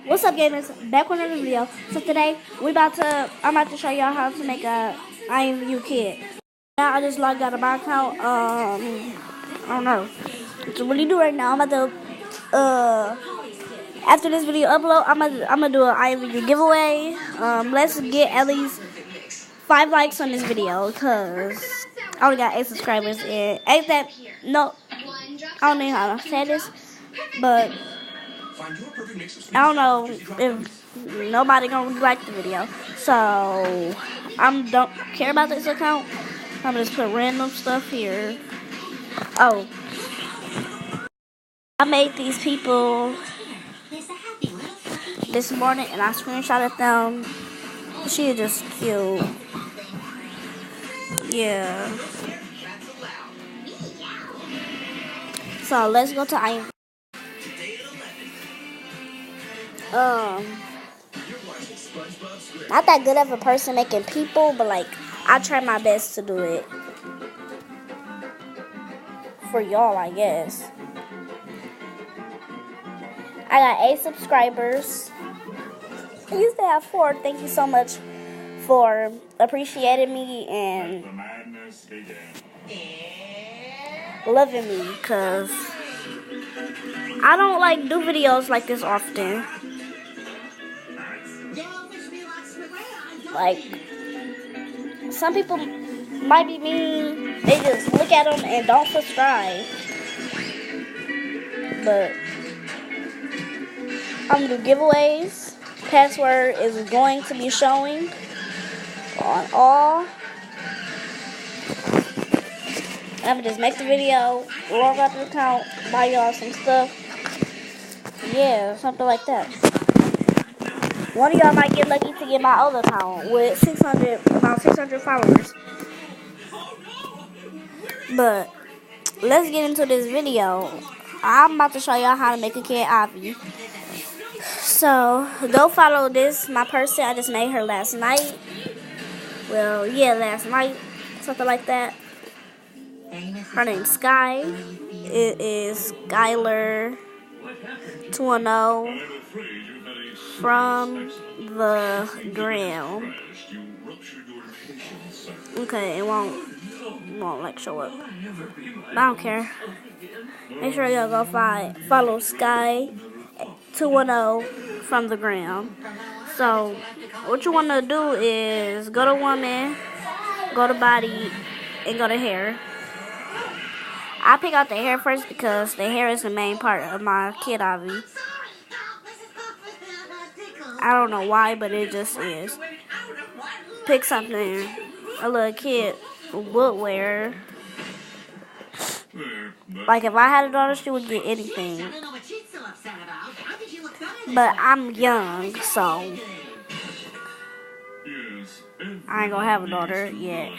What's up, gamers? Back with another video. So today I'm about to show y'all how to make a imvu kit. Now I just logged out of my account. I don't know. So what do you do right now? I'm about to after this video upload, I'm gonna do an imvu giveaway. Let's get at least 5 likes on this video, cause I only got 8 subscribers and ain't that no. I don't know how to say this, but I don't know if nobody gonna really like the video. So I don't care about this account. I'm gonna just put random stuff here. Oh, I made these people this morning and I screenshotted them. She is just cute. Yeah. So let's go to imvu. Not that good of a person making people, but like I try my best to do it for y'all, I guess. I got 8 subscribers. I used to have 4. Thank you so much for appreciating me and loving me, because I don't like do videos like this often. Like, some people might be mean, they just look at them and don't subscribe. But I'm gonna do giveaways. Password is going to be showing on all. I'm gonna just make the video, log out the account, buy y'all some stuff. Yeah, something like that. One of y'all might get lucky to get my other account with about 600 followers. But let's get into this video. I'm about to show y'all how to make a Kid Avi. So go follow my person. I just made her last night. Well, yeah, last night, something like that. Her name's Sky. It is Skylar 210 from the gram. Okay, it won't like show up. But I don't care. Make sure y'all go follow Sky 210 from the gram. So what you want to do is go to woman, go to body, and go to hair. I pick out the hair first because the hair is the main part of my Kid Avi. I don't know why, but it just is. Pick something a little kid would wear. Like if I had a daughter, she would get anything. But I'm young, so I ain't gonna have a daughter yet.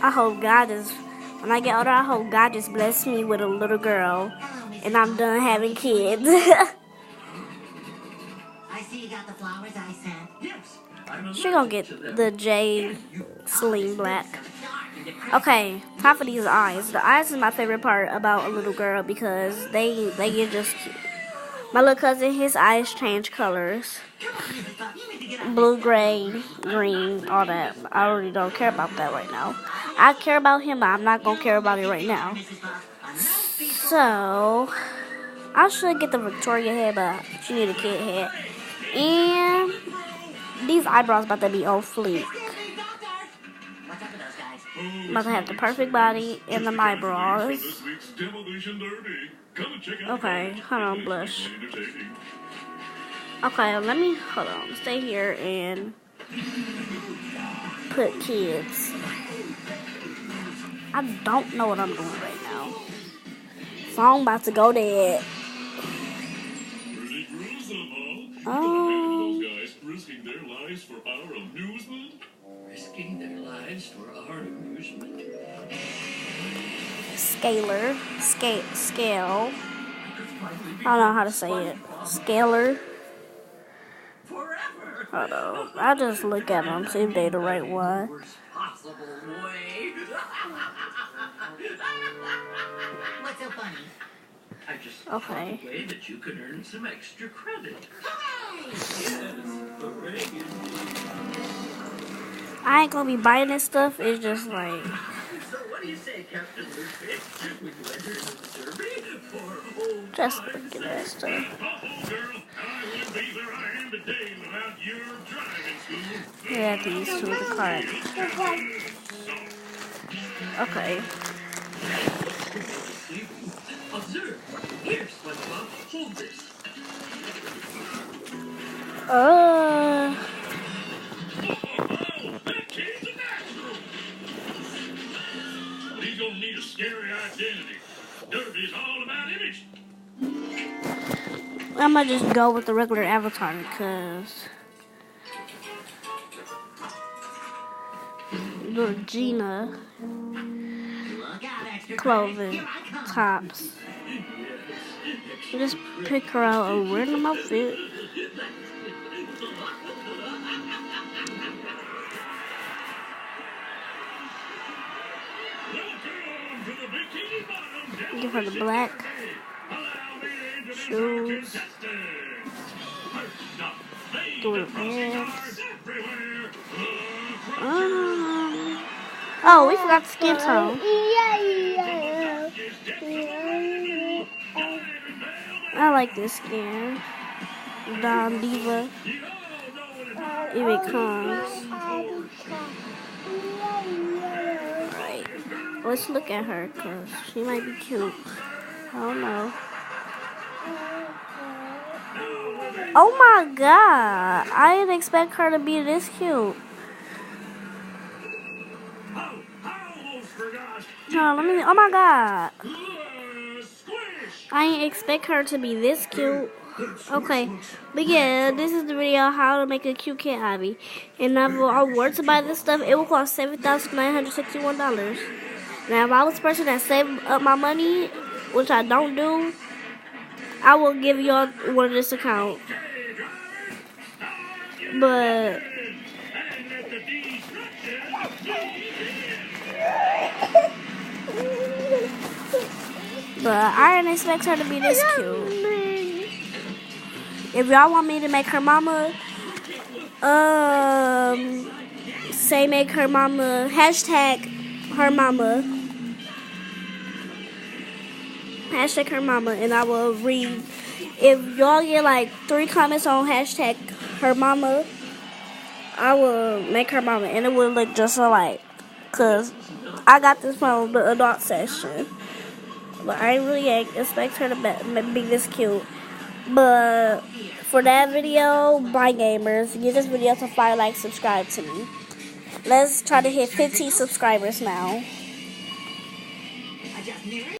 When I get older, I hope God just bless me with a little girl and I'm done having kids. I see you got the flowers I sent. Yes. She gonna get the J Sling Black. Okay, time for these eyes. The eyes is my favorite part about a little girl because they get just cute. My little cousin, his eyes change colors. Blue, gray, green, all that. I really don't care about that right now. I care about him, but I'm not going to care about it right now. So, I should get the Victoria head, but she need a kid head. And these eyebrows about to be on fleek. About to have the perfect body and the eyebrows. Okay, hold on, blush. Okay, hold on, stay here and put kids. I don't know what I'm doing right now. So I'm about to go there. Risking their lives for our amusement? Risking their lives for our amusement? Scale. I don't know how to say it. Scalar. Hold on. I just look at them, see if they're the right one. What's so funny? just Okay. thought a way that you could earn some extra credit. Yes, hooray indeed. I ain't gonna be buying this stuff. It's just like, So what do you say, Captain Luffy? Would you enter into the derby for old just times' look at that sake? stuff. Oh, girl, I wouldn't be where I am today without your driving school. Yeah, these two of the cart. Okay. Observe. Here, SpongeBob, hold this. Uh, That kid's a natural. But he's gonna need a scary identity. Derby's all about image. I'm gonna just go with the regular avatar because little Gina Look out, extra clothing Here I come. tops. Just pick her out a random outfit. Welcome to the Bikini Bottom. Give her the black shoes. Do it red. Oh, we forgot the skin tone. I like this skin. Don Diva. Here it comes. Alright. Let's look at her because she might be cute. I don't know. Oh my god. I didn't expect her to be this cute. No, let me. Oh my god. I didn't expect her to be this cute. Okay, but yeah, this is the video how to make a cute Kid Avi. And if I were to buy this stuff, it will cost $7,961. Now, if I was a person that saved up my money, which I don't do, I will give y'all one of this account. But I didn't expect her to be this cute. If y'all want me to make her mama, say make her mama, hashtag her mama. Hashtag her mama, and I will read. If y'all get like 3 comments on hashtag her mama, I will make her mama, and it will look just alike. Cause I got this from the adult section, but I didn't really expect her to be this cute. But for that video, bye gamers. Give this video to 5 likes, subscribe to me. Let's try to hit 15 subscribers now.